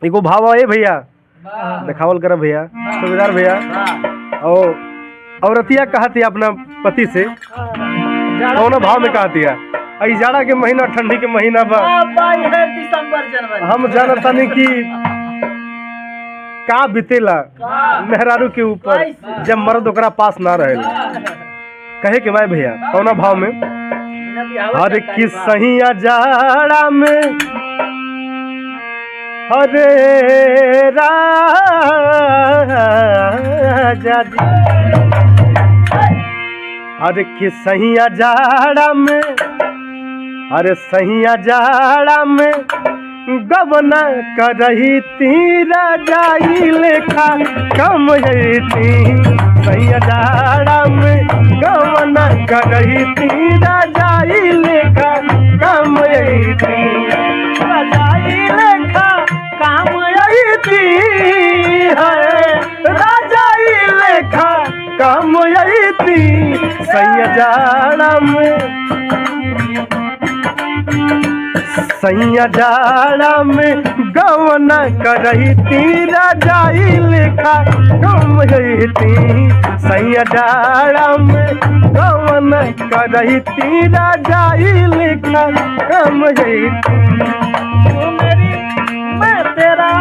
एगो भाव है भैया, दिखावल कर भैया, सूबेदार भैया। और औरतिया कहती अपना पति से कौन भाव में कहती है, जाड़ा के महीना ठंडी के महीना दिसंबर जनवरी हम जानता नहीं कि का बीतेला मेहरारू के ऊपर जब मर्द ओकरा पास ना रहेला। कहे के भाई भैया कौना भाव में, हर की सहिया जाड़ा में हरे राजा जी, हर की सहिया जाड़ा में, अरे सहिया जाड़ा में गबना करही तीरा जाई लेखा कम थी। सहिया जाड़ा में गबना करही तीरा जाई लेखा कम थी। जाई लेखा काम थी, राजाई लेखा काम थी। सहिया जाड़ा में, सैया जाड़ा में गवना करही तीरा जाई लेखा कम थी। सैया जाड़ा में गवना करही तीरा जाई लेखा कम थी। मैं तेरा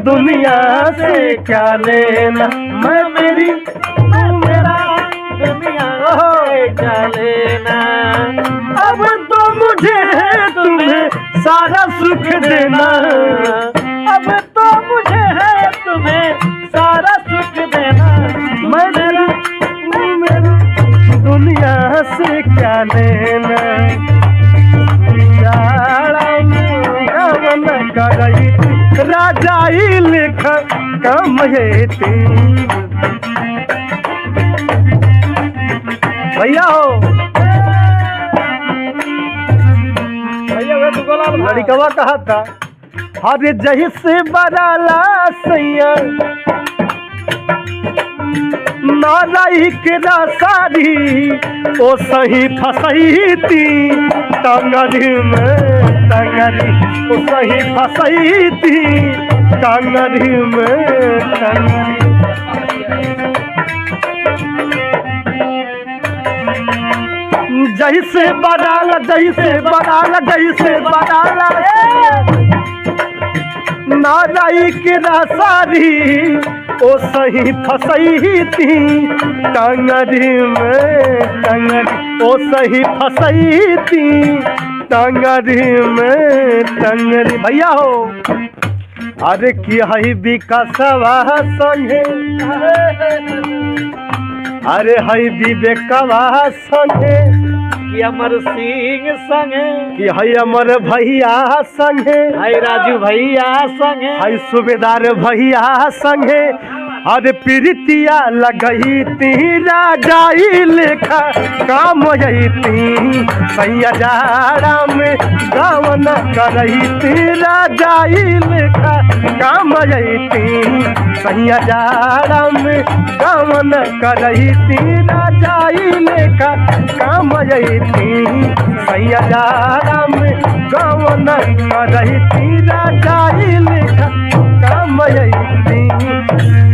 दुनिया से क्या लेना, मैं मेरी मेरा दुनिया से क्या लेना। अब तो मुझे है तुम्हें सारा सुख देना, अब तो मुझे है तुम्हें सारा सुख देना। मैं मेरा दुनिया से क्या लेना। जाड़ा में गवना करही राजाई लेखा कम थी। भैया हो लड़कवा कहा था, हरे जही से बराला सैया नाराई के सारी ओ सही फसई थी। टंगरी में टंगरी ओ सही फसई थी। टंगरी में टंगरी जैसे बराला, जैसे बराला, जैसे बराला नाराई के सारी ओ सही फसई थी। टंगरी में टंगरी ओ सही फसई थी। टंगरी में टंगरी भैया हो, अरे की हई विकासवा संगे, अरे हई विवेकवा संगे, कि अमर सिंह संगे, कि हई अमर भैया संगे, हई राजू भैया संगे, हई सूबेदार भैया संगे। अरे प्रीतिया लगही तीरा जाई लेखा काम थी। सैया जाड़ा में गवना करही तीरा जाई लेखा काम थी। सैया जाड़ा में गवना करही तीरा जाई लेखा काम थी। सैया जाड़ा में गवना करही तीरा जाई लेखा काम थी।